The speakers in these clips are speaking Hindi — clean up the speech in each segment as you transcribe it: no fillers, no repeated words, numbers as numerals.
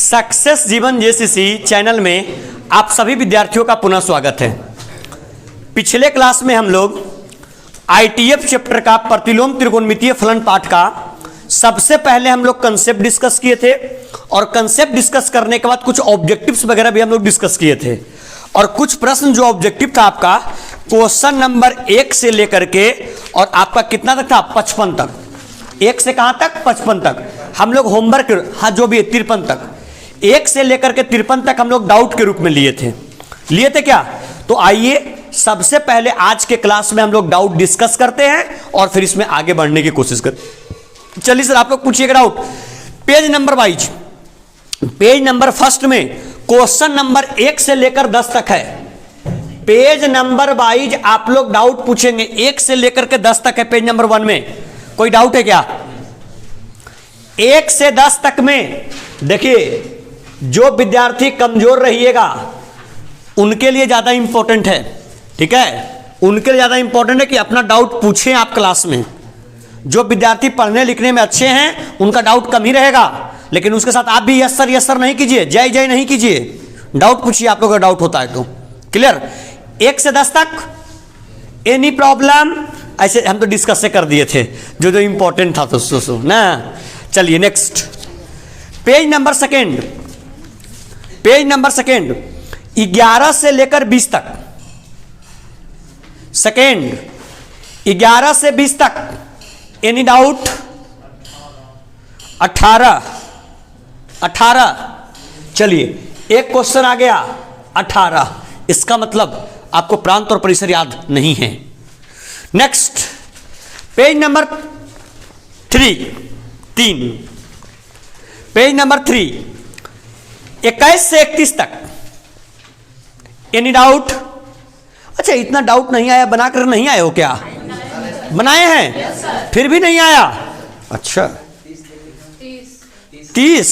सक्सेस जीवन जेसीसी चैनल में आप सभी विद्यार्थियों का पुनः स्वागत है। पिछले क्लास में हम लोग आईटीएफ चैप्टर का प्रतिलोम त्रिकोणमितीय फलन पाठ का सबसे पहले हम लोग कंसेप्ट डिस्कस किए थे और कंसेप्ट डिस्कस करने के बाद कुछ ऑब्जेक्टिव्स वगैरह भी हम लोग डिस्कस किए थे और कुछ प्रश्न जो ऑब्जेक्टिव था आपका क्वेश्चन नंबर 1 से लेकर के और आपका कितना तक था 55 तक। 1 से कहां तक 55 तक हम लोग होमवर्क, हाँ जो भी है 53 तक, 1 से लेकर के 53 तक हम लोग डाउट के रूप में लिए थे क्या। तो आइए सबसे पहले आज के क्लास में हम लोग डाउट डिस्कस करते हैं और फिर इसमें आगे बढ़ने की कोशिश करते। चलिए सर आप लोग पूछिएगा doubt page number wise. Page number first में क्वेश्चन नंबर 1 से लेकर 10 तक है। पेज नंबर वाइज आप लोग डाउट पूछेंगे 1 से लेकर के 10 तक है। पेज नंबर 1 में कोई डाउट है क्या? 1 से 10 तक में देखिए जो विद्यार्थी कमजोर रहिएगा उनके लिए ज्यादा इंपॉर्टेंट है, ठीक है, उनके लिए ज्यादा इंपॉर्टेंट है कि अपना डाउट पूछें आप क्लास में। जो विद्यार्थी पढ़ने लिखने में अच्छे हैं उनका डाउट कम ही रहेगा, लेकिन उसके साथ आप भी यस सर नहीं कीजिए, जय जय नहीं कीजिए, डाउट पूछिए आप लोगों का डाउट होता है तो। क्लियर? 1 से 10 तक एनी प्रॉब्लम, ऐसे हम तो डिस्कस से कर दिए थे जो जो इंपॉर्टेंट था तो ना। चलिए next page number second. Page number second 11 से लेकर 20 तक। सेकेंड 11 से 20 तक एनी डाउट? 18। चलिए एक क्वेश्चन आ गया 18, इसका मतलब आपको प्रांत और परिसर याद नहीं है। Next page number 3। Page number 3 21 से 31 तक एनी डाउट? अच्छा इतना डाउट नहीं आया, बनाकर नहीं आए हो क्या? बनाए हैं फिर भी नहीं आया? अच्छा 30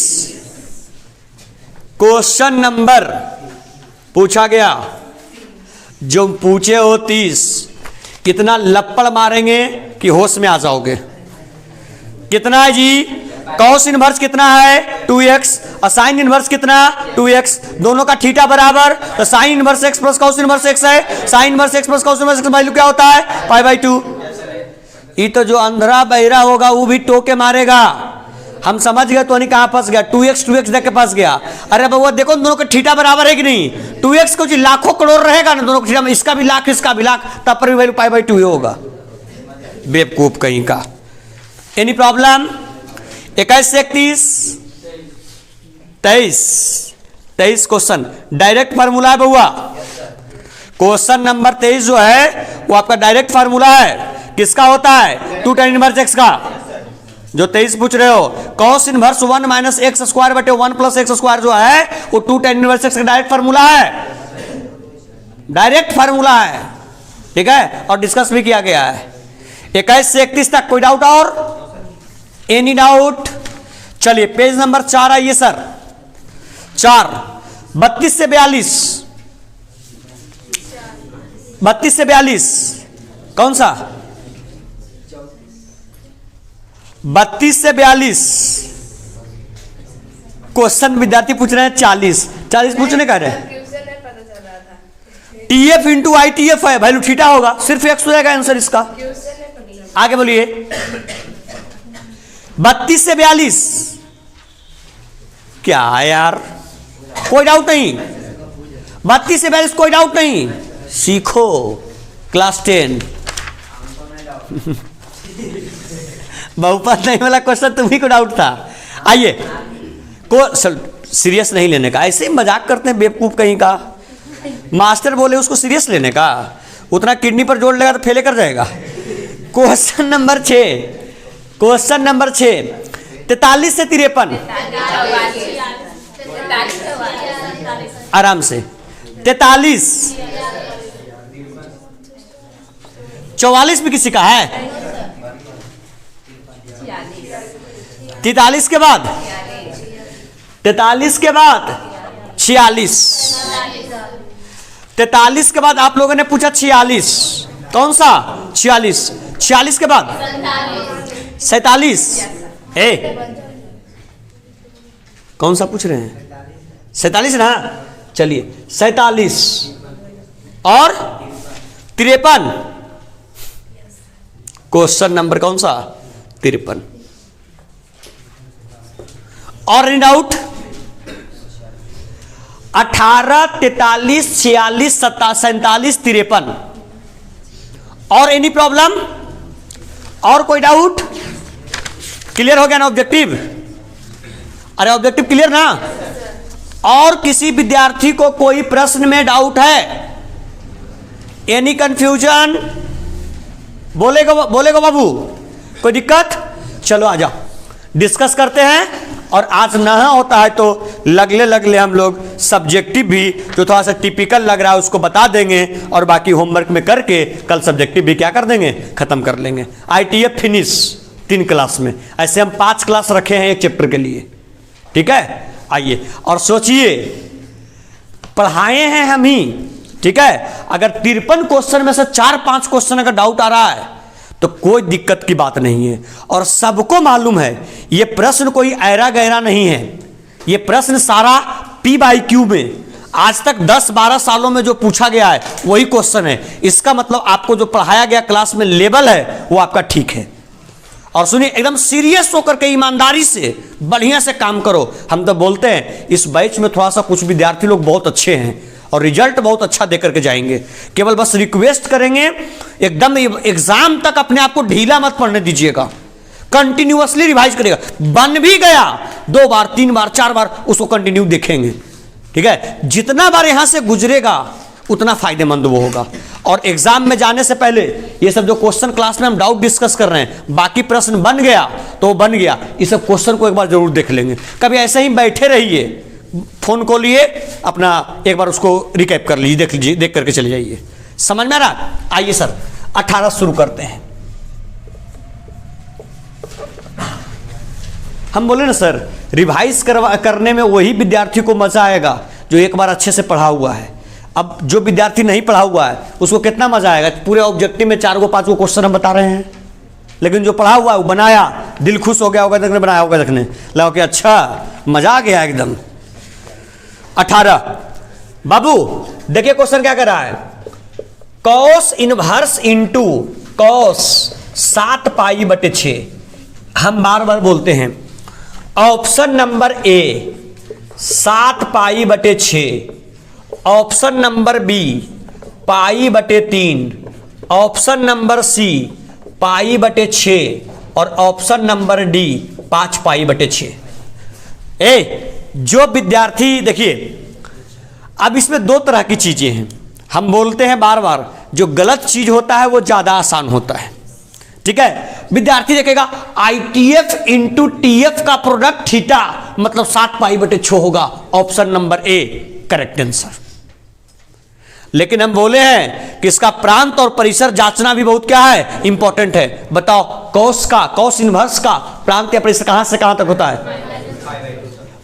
क्वेश्चन नंबर पूछा गया, जो पूछे हो 30, कितना लप्पड़ मारेंगे कि होश में आ जाओगे। कितना है जी? कॉस इनवर्स कितना है? 2x और साइन इनवर्स कितना? 2x। दोनों का थीटा बराबर, तो sine inverse x plus cos inverse x है। Sine inverse x plus cos inverse x value क्या होता है? π/2। ये तो जो अंधरा बहिरा होगा वो भी टोके मारेगा। हम समझ गए तो नहीं कहां फंस गया, 2x देख के फंस गया। अरे बाबा देखो दोनों का थीटा बराबर है कि नहीं? 2x कुछ लाखों करोड़ रहेगा ना दोनों का थीटा में, इसका भी लाख इसका भी लाख, तब पर भी वैल्यू π/2 होगा। बेवकूफ कहीं का। Any problem? 21 से 31 23 क्वेश्चन डायरेक्ट फार्मूला है बउआ। क्वेश्चन नंबर 23 जो है वो आपका डायरेक्ट फार्मूला है। किसका होता है? 2 tan इनवर्स x का। जो 23 पूछ रहे हो cos inverse 1 minus x square बटे 1 प्लस एक्स स्क्वायर जो है वो 2 tan इनवर्स x का डायरेक्ट फार्मूला है। डायरेक्ट फार्मूला है, ठीक है, और डिस्कस भी किया गया है। 21 से 31 तक कोई डाउट और? Any doubt? चलिए पेज नंबर 4 आइए सर। 4 32 से 42। 32 से 42 कौन सा? 32 से 42 क्वेश्चन विद्यार्थी पूछ रहे हैं 40 पूछने का रहे। TF इंटू ITF है, वैल्यू थीटा होगा, सिर्फ x हो जाएगा आंसर इसका। आगे बोलिए। 32 से 42 क्या है यार? कोई डाउट नहीं। 32 से 42 कोई डाउट नहीं, सीखो क्लास 10। बहुपद नहीं वाला क्वेश्चन तुम्ही को डाउट था। आइए को सीरियस नहीं लेने का, ऐसे ही मजाक करते हैं बेवकूफ कहीं का। मास्टर बोले उसको सीरियस लेने का, उतना किडनी पर जोड़ लेगा तो फेले कर जाएगा। क्वेश्चन नंबर 6 43 से 53 आराम से। 43 44 भी किसी का है? 43 के बाद 43 के बाद 46। 43 के बाद आप लोगों ने पूछा 46, कौन सा? 46 के बाद 47। कौन सा पूछ रहे हैं? 47 ना, चलिए 47 और 53। क्वेश्चन नंबर कौन सा? 53। और एनी डाउट? 18, 43, 46, 47, 53 और एनी प्रॉब्लम? और कोई डाउट? क्लियर हो गया ना ऑब्जेक्टिव? अरे ऑब्जेक्टिव क्लियर ना? और किसी विद्यार्थी को कोई प्रश्न में डाउट है? Any confusion? बोलेगा बाबू, कोई दिक्कत? चलो आ जाओ, डिस्कस करते हैं। और आज ना होता है तो लगले हम लोग सब्जेक्टिव भी जो थोड़ा सा टिपिकल लग रहा है उसको बता देंगे, और बाकी होमवर्क में करके कल सब्जेक्टिव भी क्या कर देंगे, खत्म कर लेंगे। ITF फिनिश 3 क्लास में, ऐसे हम 5 क्लास रखे हैं एक चैप्टर के लिए, ठीक है। आइए और सोचिए, पढ़ाए हैं हम ही, ठीक है। अगर 53 क्वेश्चन में से 4-5 क्वेश्चन अगर डाउट आ रहा है तो कोई दिक्कत की बात नहीं है। और सबको मालूम है ये प्रश्न कोई ऐरा गहरा नहीं है, ये प्रश्न सारा P/Q में आज तक 10-12 सालों में जो पूछा गया है वही क्वेश्चन है। इसका मतलब आपको जो पढ़ाया गया क्लास में लेवल है वो आपका ठीक है। और सुनिए, एकदम सीरियस होकर के ईमानदारी से बढ़िया से काम करो। हम तो बोलते हैं इस बैच में थोड़ा सा कुछ विद्यार्थी लोग बहुत अच्छे हैं और रिजल्ट बहुत अच्छा देकर के जाएंगे। केवल बस रिक्वेस्ट करेंगे, एकदम एग्जाम तक अपने आप को ढीला मत पढ़ने दीजिएगा, कंटिन्यूअसली रिवाइज करेगा। बन भी गया 2 बार 3 बार 4 बार उसको कंटिन्यू देखेंगे, ठीक है। जितना बार यहां से गुजरेगा उतना फायदेमंद वो होगा। और एग्जाम में जाने से पहले ये सब जो क्वेश्चन क्लास में हम डाउट डिस्कस कर रहे हैं, बाकी प्रश्न बन गया तो बन गया, इस सब क्वेश्चन को एक बार जरूर देख लेंगे। कभी ऐसे ही बैठे रहिए, फोन को लिए अपना एक बार उसको रिकैप कर लीजिए, देख लीजिए, देख करके चले जाइए। समझ में आ रहा? आइए सर 18 शुरू करते हैं। हम बोले ना सर, रिवाइज करने में वही विद्यार्थी को मजा आएगा जो एक बार अच्छे से पढ़ा हुआ है। अब जो विद्यार्थी नहीं पढ़ा हुआ है उसको कितना मजा आएगा? पूरे ऑब्जेक्टिव में 4-5 क्वेश्चन हम बता रहे हैं, लेकिन जो पढ़ा हुआ है वो बनाया, दिल खुश हो गया होगा देखने, बनाया होगा देखने, लगा कि अच्छा मजा आ गया एकदम। 18 बाबू देखिए क्वेश्चन क्या कर रहा है, कॉस इनवर्स इंटू कॉस 7π/6। हम बार बार बोलते हैं option number A 7π/6, option number B π/3, option number C π/6 और ऑप्शन नंबर डी 5π/6। जो विद्यार्थी, देखिए अब इसमें 2 तरह की चीजें हैं। हम बोलते हैं बार बार जो गलत चीज होता है वो ज्यादा आसान होता है, ठीक है। विद्यार्थी देखेगा ITF इंटू TF का प्रोडक्ट थीटा मतलब 7π/6 होगा, option number A correct answer. लेकिन हम बोले हैं कि इसका प्रांत और परिसर जांचना भी बहुत क्या है, इंपॉर्टेंट है। बताओ कॉस का, कॉस इनवर्स का प्रांत या परिसर कहां से कहां तक होता है?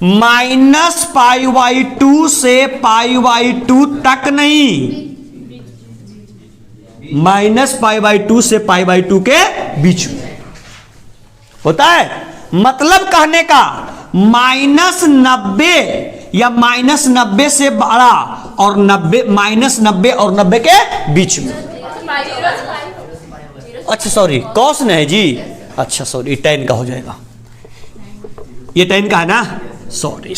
-π/2 से π/2 तक नहीं, -π/2 से π/2 के बीच में होता है। मतलब कहने का -90 या -90 से बड़ा और 90 -90 और 90 के बीच में। अच्छा सॉरी, कॉस नहीं जी, अच्छा सॉरी, tan का हो जाएगा, ये tan का है ना, सॉरी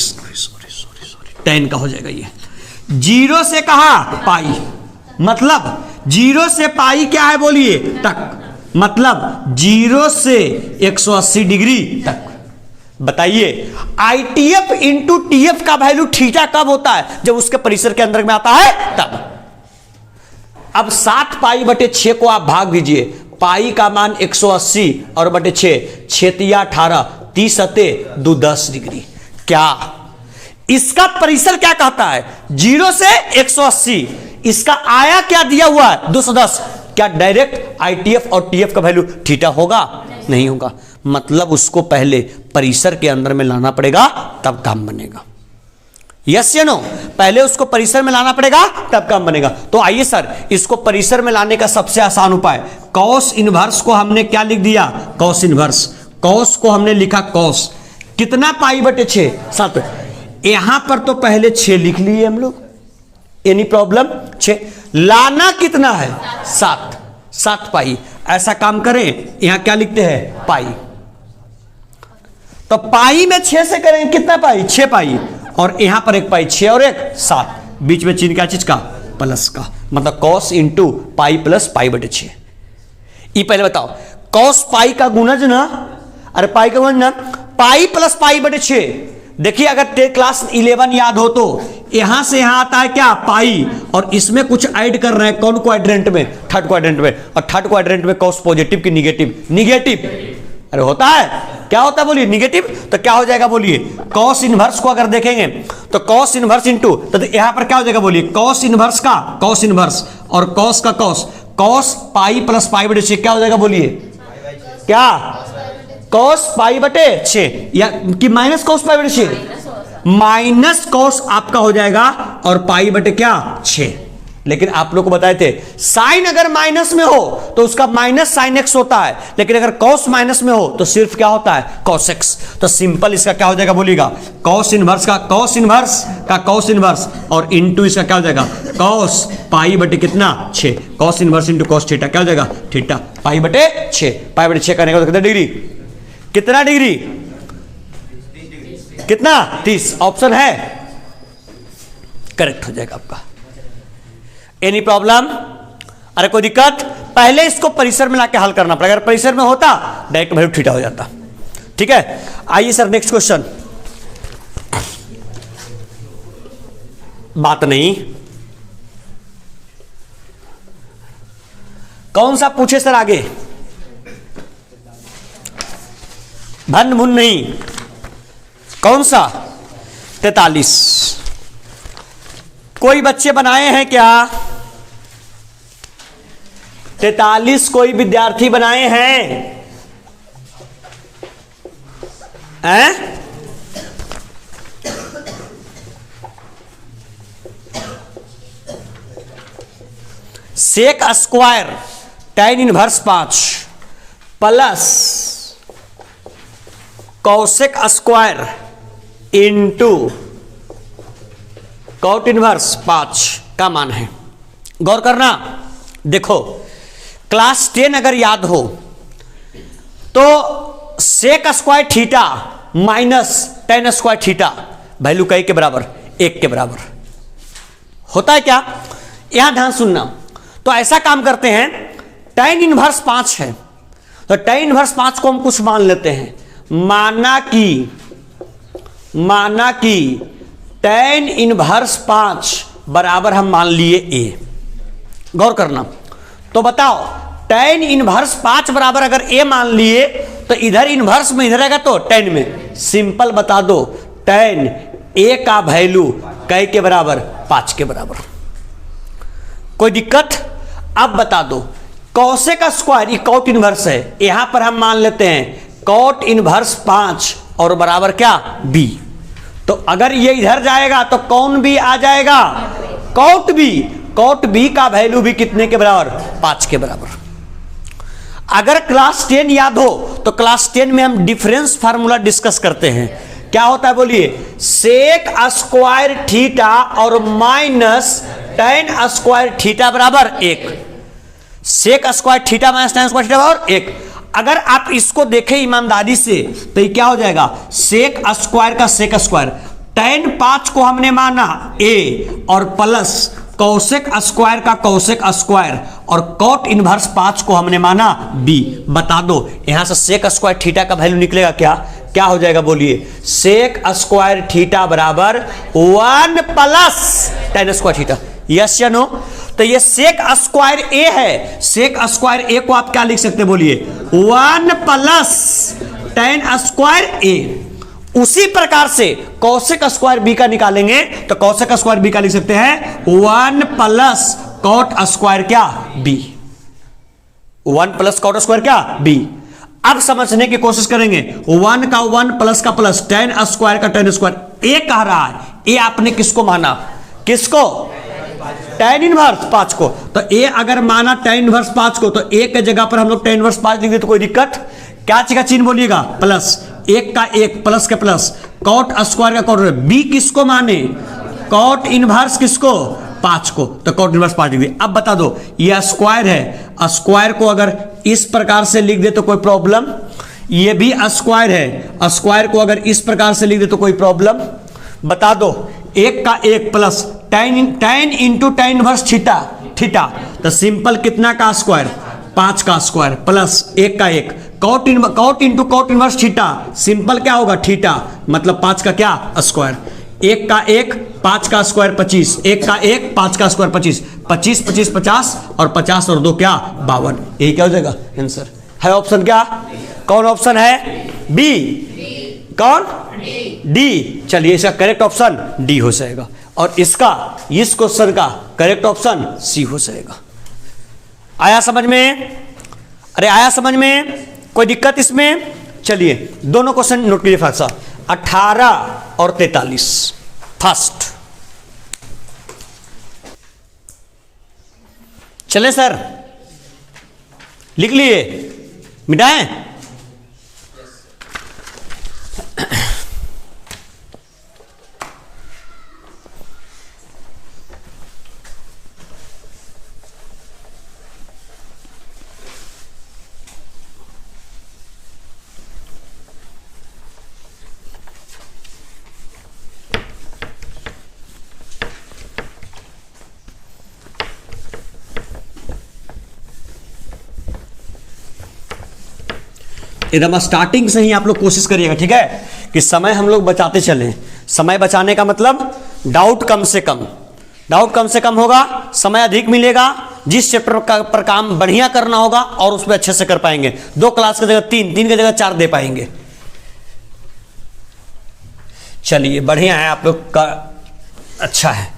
tan का हो जाएगा। ये 0 से कहा पाई, मतलब 0 से पाई क्या है बोलिए तक, मतलब 0 से 180 डिग्री तक। बताइए ITF इंटू TF का वैल्यू थीटा कब होता है? जब उसके परिसर के अंदर में आता है तब। अब 7π/6 को आप भाग दीजिए, पाई का मान 180 और बटे 6, 6×18 30 10 डिग्री। क्या इसका परिसर क्या कहता है? 0 से 180, इसका आया क्या दिया हुआ है 210। क्या डायरेक्ट ITF और TF का वैल्यू थीटा होगा? नहीं होगा। मतलब उसको पहले परिसर के अंदर में लाना पड़ेगा तब काम बनेगा। यस या नो? पहले उसको परिसर में लाना पड़ेगा तब काम बनेगा। तो आइए सर, इसको परिसर में लाने का सबसे आसान उपाय, कॉस इनवर्स को हमने क्या लिख दिया? Cos inverse. कॉस को हमने लिखा कॉस, कितना पाई बटे 6 7। यहां पर तो पहले 6 लिख लिए हम लोग, एनी प्रॉब्लम 6, लाना कितना है 7, 7 पाई। ऐसा काम करें, यहां क्या लिखते हैं पाई, तो पाई में 6 से करेंगे कितना पाई 6 पाई, और यहां पर एक पाई 6 और एक 7, बीच में चिन्ह क्या चीज का प्लस का, मतलब cos into pi plus pi बटे 6। ये पहले बताओ कॉस पाई का गुणज ना, अरे पाई का गुणज ना पाई प्लस पाई बटे 6। देखिए अगर क्लास 11 याद हो तो यहां से यहां आता है क्या पाई, और इसमें कुछ ऐड कर रहे हैं, कौन क्वाड्रेंट में थर्ड क्वाड्रेंट में, और थर्ड क्वाड्रेंट में कॉस पॉजिटिव की निगेटिव, निगेटिव अरे होता है क्या होता है बोलिए निगेटिव, तो क्या हो जाएगा बोलिए कॉस इनवर्स को अगर देखेंगे तो कॉस इनवर्स इंटू, तो यहां पर क्या हो जाएगा बोलिए कॉस इनवर्स का कॉस इनवर्स और कॉस का cos, cos pi plus pi बटे 6 क्या हो जाएगा बोलिए क्या कॉस पाई बटे 6 या कि माइनस कॉस पाई बटे 6, माइनस कॉस आपका हो जाएगा और पाई बटे क्या 6। लेकिन आप लोग को बताए थे साइन अगर माइनस में हो तो उसका माइनस साइन एक्स होता है, लेकिन अगर कॉस माइनस में हो तो सिर्फ क्या होता है कॉस एक्स। तो सिंपल इसका क्या हो जाएगा बोलिएगा कॉस इनवर्स का कॉस इनवर्स का कॉस इनवर्स और इंटू इसका क्या हो जाएगा कॉस पाई बटे कितना 6, cos inverse into cos theta क्या हो जाएगा थीटा पाई बटे 6, पाई बटे 6 करने का तो कितना डिग्री, कितना डिग्री कितना 30, ऑप्शन है करेक्ट हो जाएगा आपका। एनी प्रॉब्लम, अरे कोई दिक्कत, पहले इसको परिसर में लाके हल करना पड़ेगा, अगर परिसर में होता डायरेक्ट वैल्यू थीटा हो जाता। ठीक है, आइए सर नेक्स्ट क्वेश्चन। बात नहीं, कौन सा पूछे सर आगे, भन भुन नहीं, कौन सा 43। कोई बच्चे बनाए हैं क्या 43, कोई विद्यार्थी बनाए हैं sec square tan inverse 5 plus cosec square into cot inverse 5 का मान है। गौर करना, देखो क्लास 10 अगर याद हो तो sec square theta minus tan square theta value कई के बराबर 1 के बराबर होता है क्या। यहां ध्यान सुनना, तो ऐसा काम करते हैं tan इनवर्स 5 है तो tan इनवर्स 5 को हम कुछ मान लेते हैं, माना कि tan इनवर्स 5 बराबर हम मान लिए a। गौर करना, तो बताओ tan इनवर्स 5 बराबर अगर a मान लिए तो इधर इनवर्स में इधर आएगा तो tan में, सिंपल बता दो tan a का वैल्यू कै के बराबर 5 के बराबर। कोई दिक्कत, अब बता दो कौसेक स्क्वायर कॉट इनवर्स है, यहां पर हम मान लेते हैं कॉट इनवर्स 5 और बराबर क्या b, तो अगर ये इधर जाएगा तो कौन भी आ जाएगा कॉट b, कॉट b का वैल्यू भी कितने के बराबर 5 के बराबर। अगर क्लास 10 याद हो तो क्लास 10 में हम डिफरेंस फार्मूला डिस्कस करते हैं, क्या होता है बोलिए सेक स्क्वायर थीटा और माइनस tan स्क्वायर थीटा बराबर 1, sec square theta minus tan square theta बराबर 1। अगर आप इसको देखें ईमानदारी से तो ये क्या हो जाएगा सेक स्क्वायर का सेक स्क्वायर, tan 5 को हमने माना a और प्लस कौसेक स्क्वायर का कौसेक स्क्वायर और कॉट इनवर्स 5 को हमने माना b। बता दो यहां से सेक स्क्वायर थीटा का वैल्यू निकलेगा क्या, क्या हो जाएगा बोलिए सेक स्क्वायर थीटा बराबर 1 plus tan square theta, yes या नो। तो ये सेक स्क्वायर ए है, सेक स्क्वायर ए को आप क्या लिख सकते हैं बोलिए 1 प्लस tan स्क्वायर ए। उसी प्रकार से कौसेक स्क्वायर बी का निकालेंगे तो कौसेक स्क्वायर बी का लिख सकते हैं 1 प्लस कॉट स्क्वायर क्या बी, 1 प्लस कॉट स्क्वायर क्या बी। अब समझने की कोशिश करेंगे 1 का 1 प्लस का प्लस tan स्क्वायर का tan स्क्वायर, ए कह रहा है, ए आपने किसको माना, किसको tan इनवर्स 5 को, तो ए अगर माना tan इनवर्स 5 को तो ए के जगह पर हम लोग tan इनवर्स 5 लिख दे तो कोई दिक्कत, क्या चीज का चिन्ह बोलिएगा प्लस, एक का एक प्लस के प्लस, कॉट स्क्वायर का कॉट, बी किसको माने, कॉट इनवर्स किसको, 5 को, तो कॉट इनवर्स 5 डिग्री। अब बता दो ये स्क्वायर है, स्क्वायर को अगर इस प्रकार से लिख दे तो कोई प्रॉब्लम, ये भी स्क्वायर है, स्क्वायर को अगर इस प्रकार से लिख दे तो कोई प्रॉब्लम, बता दो। एक का एक plus tan into tan inverse theta, theta तो सिंपल कितना का स्क्वायर, 5 का स्क्वायर प्लस एक का एक, cot into cot inverse theta, simple क्या होगा थीटा, मतलब 5 का क्या स्क्वायर, एक का एक 5 का स्क्वायर 25, एक का एक 5 का स्क्वायर 25, 25 25 50 और 50 और 2 क्या 52, यही क्या हो जाएगा आंसर है। ऑप्शन क्या, कौन ऑप्शन है, बी, कौन डी। चलिए इसका करेक्ट ऑप्शन डी हो जाएगा और इसका इस क्वेश्चन का करेक्ट ऑप्शन सी हो जाएगा। आया समझ में, अरे आया समझ में, कोई दिक्कत इसमें। चलिए दोनों क्वेश्चन नोट कीजिए फर्स्ट, 18 और 43 फर्स्ट। चले सर, लिख लिए, मिटाएं। एकदम स्टार्टिंग से ही आप लोग कोशिश करिएगा, ठीक है, कि समय हम लोग बचाते चलें। समय बचाने का मतलब डाउट कम से कम, डाउट कम से कम होगा, समय अधिक मिलेगा, जिस चैप्टर पर काम बढ़िया करना होगा और उसमें अच्छे से कर पाएंगे। 2 क्लास की जगह 3, 3 की जगह 4 दे पाएंगे। चलिए बढ़िया है, आप लोग का अच्छा है,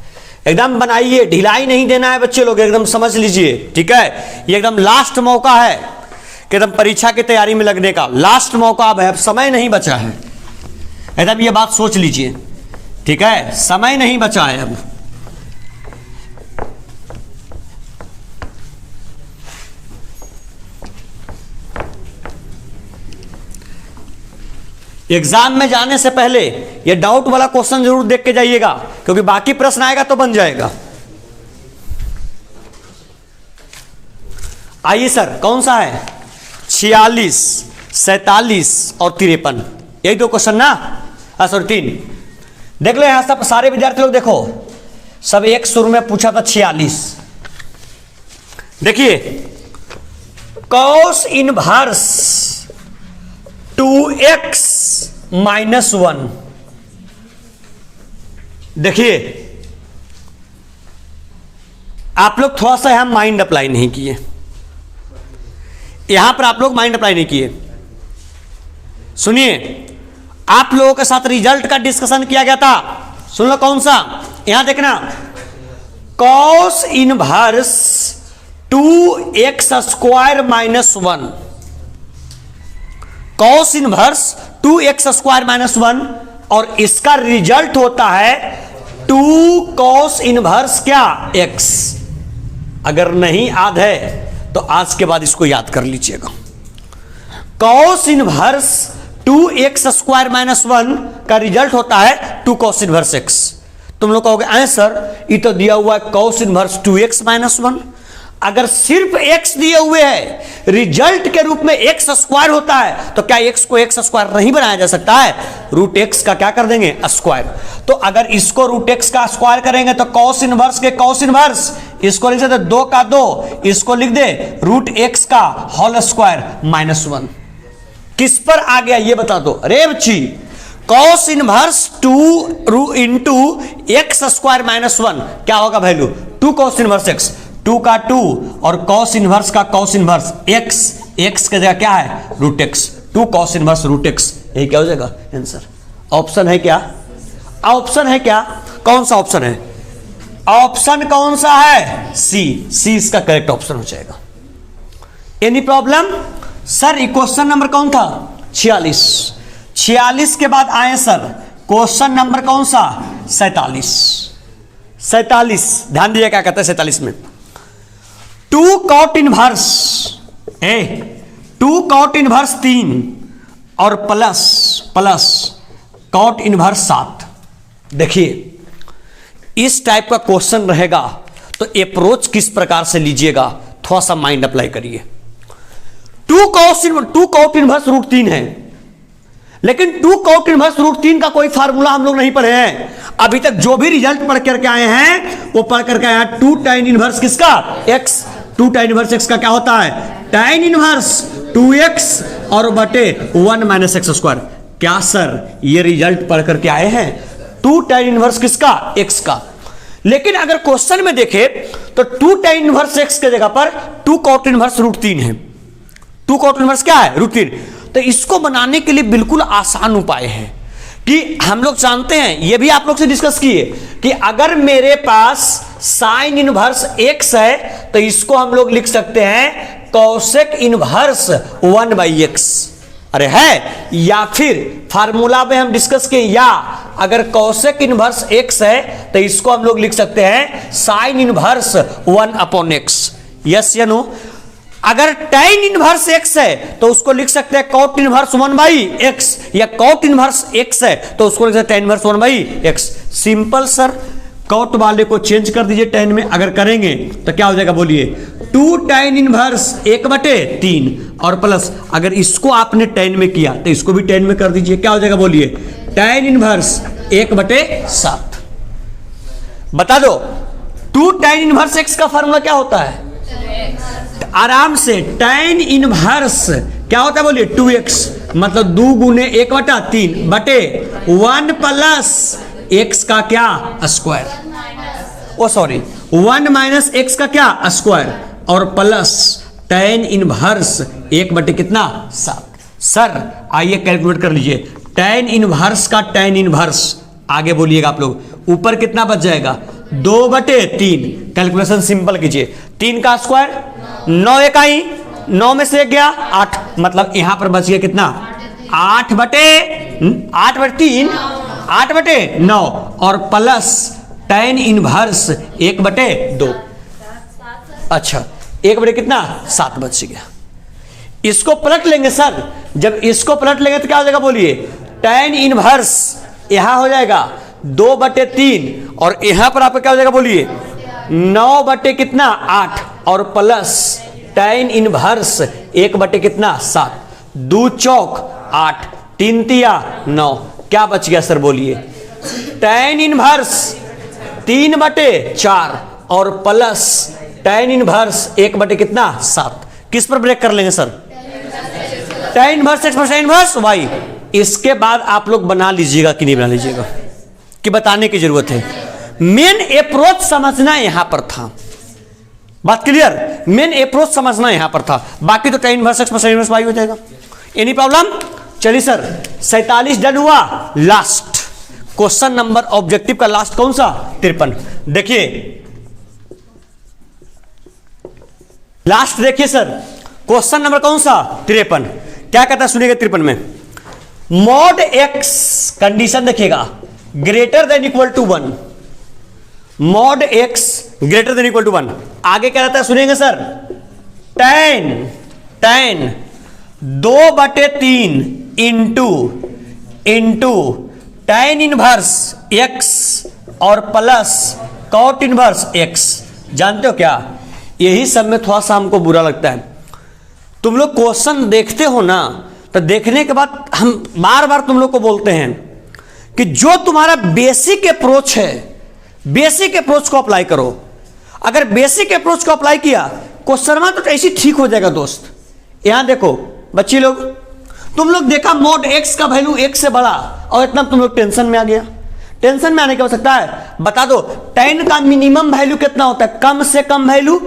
एकदम बनाइए, ढिलाई नहीं देना है बच्चे लोग, एकदम समझ लीजिए, ठीक है। ये एकदम लास्ट मौका है कि एकदम परीक्षा की तैयारी में लगने का, लास्ट मौका अब है, अब समय नहीं बचा है, एकदम ये बात सोच लीजिए, ठीक है, समय नहीं बचा है अब। एग्जाम में जाने से पहले ये डाउट वाला क्वेश्चन जरूर देख के जाइएगा, क्योंकि बाकी प्रश्न आएगा तो बन जाएगा। आइए सर, कौन सा है, 46, 47 और 53, यही 2 क्वेश्चन ना, सॉरी 3। देख लो यहां सब सारे विद्यार्थी लोग देखो, सब एक शुरू में पूछा था 46। देखिए कॉस इनवर्स 2x - 1, देखिए आप लोग थोड़ा सा यहां माइंड अप्लाई नहीं किए, यहां पर आप लोग माइंड अप्लाई नहीं किए। सुनिए, आप लोगों के साथ रिजल्ट का डिस्कशन किया गया था, सुन लो कौन सा, यहां देखना, cos inverse 2x² - 1, cos inverse 2x² - 1 और इसका रिजल्ट होता है 2 कॉस इनवर्स क्या x। अगर नहीं याद है तो आज के बाद इसको याद कर लीजिएगा। कॉस इनवर्स 2x² - 1 का रिजल्ट होता है 2 कॉस इनवर्स x। तुम लोग कहोगे ऐ सर ये तो दिया हुआ है कॉस इनवर्स 2x - 1, अगर सिर्फ x दिए हुए है, रिजल्ट के रूप में x² होता है, तो क्या x को x² नहीं बनाया जा सकता है, रूट x का क्या कर देंगे स्क्वायर। तो अगर इसको रूट x का स्क्वायर करेंगे तो कॉस इनवर्स के कॉस इनवर्स, इसको लिख देते 2 का 2, इसको लिख दे रूट x का होल स्क्वायर -1। किस पर आ गया ये बता दो, अरे बच्ची कॉस इनवर्स 2 इंटू x² -1 क्या होगा वैल्यू, 2 कॉस इनवर्स x, 2 का 2 और कॉस इनवर्स का कॉस इनवर्स x, x की जगह क्या है root x, 2 cos inverse root x, यही क्या हो जाएगा आंसर। ऑप्शन है क्या, ऑप्शन है क्या, कौन सा ऑप्शन है, ऑप्शन कौन सा है, सी, सी इसका करेक्ट ऑप्शन हो जाएगा। Any problem sir, question number कौन था 46, 46 के बाद आए सर क्वेश्चन नंबर कौन सा 47, 47 ध्यान दीजिए क्या कहता है 47 में, 2 कॉट इनवर्स 2 कॉट इनवर्स 3 और प्लस प्लस कॉट इनवर्स 7। देखिए इस टाइप का क्वेश्चन रहेगा तो अप्रोच किस प्रकार से लीजिएगा, थोड़ा सा माइंड अप्लाई करिए। 2 कॉट इनवर्स रूट 3 है, लेकिन 2 कॉट इनवर्स रूट 3 का कोई फार्मूला हम लोग नहीं पढ़े हैं अभी तक। जो भी रिजल्ट पढ़ करके आए हैं वो पढ़ करके आए हैं 2 tan इनवर्स किसका, x। 2 tan इनवर्स x का क्या होता है, tan इनवर्स 2x और बटे 1 माइनस एक्स स्क्वायर। क्या सर ये रिजल्ट पढ़ करके आए हैं 2 tan इनवर्स किसका, x का। लेकिन अगर क्वेश्चन में देखें तो 2 tan इनवर्स x के जगह पर 2 cot इनवर्स रूट 3 है। 2 cot इनवर्स क्या है, रूट 3। तो इसको बनाने के लिए बिल्कुल आसान उपाय है कि हम लोग जानते हैं, ये भी आप लोग से डिस्कस किए कि अगर मेरे पास साइन इनवर्स x है तो इसको हम लोग लिख सकते हैं कौसेक इनवर्स 1/x। अरे है, या फिर फार्मूला में हम डिस्कस किए, या अगर कौसेक इनवर्स x है तो इसको हम लोग लिख सकते हैं साइन इनवर्स 1/x। यस या नो। अगर tan इनवर्स x है तो उसको लिख सकते हैं cot इनवर्स 1/x, या cot इनवर्स x है तो उसको लिख सकते हैं tan inverse 1/x। Simple sir. cot वाले को चेंज कर दीजिए tan में, अगर करेंगे तो क्या हो जाएगा बोलिए, 2 tan इनवर्स 1/3 और प्लस अगर इसको आपने tan में किया तो इसको भी tan में कर दीजिए, क्या हो जाएगा बोलिए, tan इनवर्स 1/7। बता दो 2 tan इनवर्स x का फार्मूला क्या होता है, आराम से tan इनवर्स क्या होता है बोलिए 2x, मतलब 2 गुने 1/3 बटे 1 प्लस x का क्या स्क्वायर, ओ सॉरी 1 माइनस x का क्या स्क्वायर और प्लस tan इनवर्स 1/7। सर आइए कैलकुलेट कर लीजिए, tan इनवर्स का tan इनवर्स, आगे बोलिएगा आप लोग, ऊपर कितना बच जाएगा 2/3। कैलकुलेशन सिंपल कीजिए, 3 का स्क्वायर 9 इकाई, 9 में से 1 गया 8, मतलब यहां पर बच गया कितना 8/9 और प्लस tan इनवर्स 1/2। अच्छा 1/7 बच गया। इसको पलट लेंगे सर, जब इसको पलट लेंगे तो क्या हो जाएगा बोलिए, tan इनवर्स यहां हो जाएगा 2/3 और यहां पर आपका क्या हो जाएगा बोलिए 9/8 और प्लस tan इनवर्स 1/7। 2 चौक 8, 3 तिया 9, क्या बच गया सर बोलिए, tan इनवर्स 3/4 और प्लस tan इनवर्स 1/7। किस पर ब्रेक कर लेंगे sir, tan inverse x tan inverse y। इसके बाद आप लोग बना लीजिएगा कि नहीं बना लीजिएगा, कि बताने की जरूरत है। मेन अप्रोच समझना यहां पर था, बात क्लियर, मेन अप्रोच समझना यहां पर था, बाकी तो tan inverse x tan inverse y हो जाएगा। Any problem. चलिए सर 47 डन हुआ। लास्ट क्वेश्चन नंबर ऑब्जेक्टिव का लास्ट कौन सा, 53। देखिए लास्ट देखिए सर, क्वेश्चन नंबर कौन सा 53। क्या कहता है सुनिएगा 53 में, मॉड x कंडीशन देखिएगा greater than equal to 1, mod x greater than equal to 1। आगे क्या रहता है सुनिएगा sir, tan 2/3 into tan inverse x और प्लस cot इनवर्स x। जानते हो क्या, यही सब में थोड़ा सा हमको बुरा लगता है। तुम लोग क्वेश्चन देखते हो ना, तो देखने के बाद हम बार बार तुम लोग को बोलते हैं कि जो तुम्हारा बेसिक अप्रोच है, बेसिक अप्रोच को अप्लाई करो। अगर बेसिक अप्रोच को अप्लाई किया क्वेश्चन में तो ऐसे ठीक हो जाएगा दोस्त। यहां देखो बच्चे लोग, तुम लोग देखा मॉड x का वैल्यू 1 से बड़ा और इतना तुम लोग टेंशन में आ गया। टेंशन में आने की आवश्यकता है, बता दो tan का मिनिमम वैल्यू कितना होता है, कम से कम वैल्यू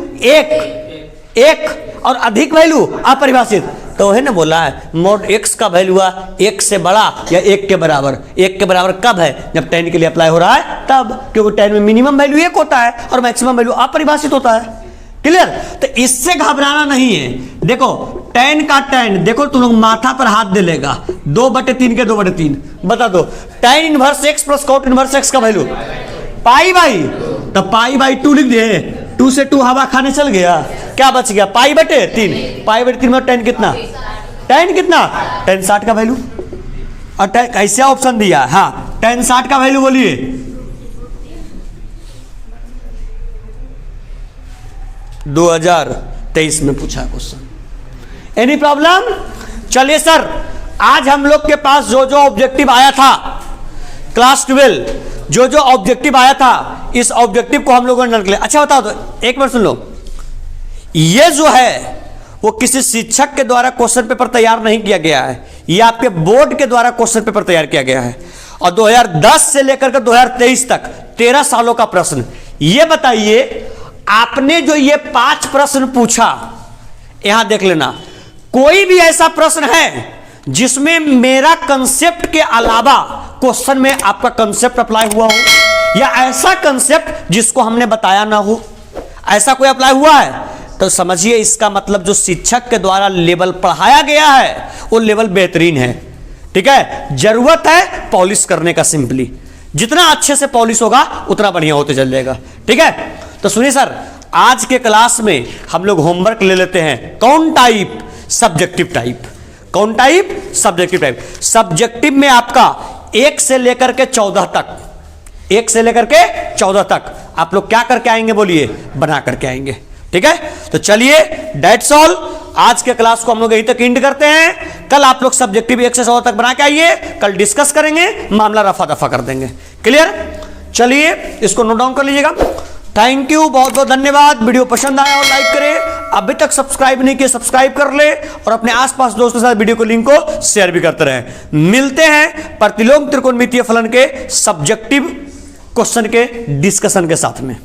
1 और अधिक वैल्यू अपरिभाषित। तो है ना बोला है मॉड x का वैल्यू 1 से बड़ा या 1 के बराबर। 1 के बराबर कब है, जब tan के लिए अप्लाई हो रहा है तब, क्योंकि tan में मिनिमम वैल्यू 1 होता है और मैक्सिमम वैल्यू अपरिभाषित होता है। क्लियर। तो इससे घबराना नहीं है। देखो tan का tan, देखो तुम लोग माथा पर हाथ दे लेगा, 2/3 के 2/3। बता दो tan inverse x plus cot inverse x का वैल्यू पाई, तो पाई/2 लिख दे। 2 से 2 हवा खाने चल गया, क्या बच गया पाई/3। पाई/3 में tan कितना, tan 60 का वैल्यू। और कैसे ऑप्शन दिया है? हाँ, tan 60 का वैल्यू बोलिए। दो 2023 में पूछा क्वेश्चन। Any problem? चलिए सर, आज हम लोग के पास जो जो ऑब्जेक्टिव आया था क्लास 12, जो जो ऑब्जेक्टिव आया था, इस ऑब्जेक्टिव को हम लोगों ने निकाला। अच्छा बताओ तो, एक मिनट सुन लो, ये जो है वो किसी शिक्षक के द्वारा क्वेश्चन पेपर तैयार नहीं किया गया है, ये आपके बोर्ड के द्वारा क्वेश्चन पेपर तैयार किया गया है। और 2010 से लेकर के 2023 तक 13 सालों का प्रश्न। ये बताइए, आपने जो ये 5 प्रश्न पूछा, यहां देख लेना, कोई भी ऐसा प्रश्न है जिसमें मेरा कंसेप्ट के अलावा क्वेश्चन में आपका कंसेप्ट अप्लाई हुआ हो, या ऐसा कंसेप्ट जिसको हमने बताया ना हो, ऐसा कोई अप्लाई हुआ है? तो समझिए इसका मतलब जो शिक्षक के द्वारा लेवल पढ़ाया गया है वो लेवल बेहतरीन है। ठीक है, जरूरत है पॉलिश करने का। सिंपली जितना अच्छे से पॉलिश होगा उतना बढ़िया होते चल जाएगा। ठीक है, तो सुनिए सर, आज के क्लास में हम लोग होमवर्क ले लेते हैं। कौन टाइप? Subjective type. कौन टाइप? Subjective type. सब्जेक्टिव में आपका 1 से लेकर के 14 तक, 1 से लेकर के 14 तक आप लोग क्या करके आएंगे बोलिए? बना करके आएंगे। ठीक है, तो चलिए दैट्स ऑल। आज के क्लास को हम लोग यहीं तक एंड करते हैं। कल आप लोग सब्जेक्टिव 1 से 14 तक बना के आइए, कल डिस्कस करेंगे, मामला रफा दफा कर देंगे। क्लियर? चलिए इसको नोट डाउन कर लीजिएगा। थैंक यू, बहुत बहुत धन्यवाद। वीडियो पसंद आया और लाइक करें, अभी तक सब्सक्राइब नहीं किए सब्सक्राइब कर ले, और अपने आसपास दोस्तों के साथ वीडियो को लिंक को शेयर भी करते रहे। मिलते हैं प्रतिलोम त्रिकोणमितीय फलन के सब्जेक्टिव क्वेश्चन के डिस्कशन के साथ में।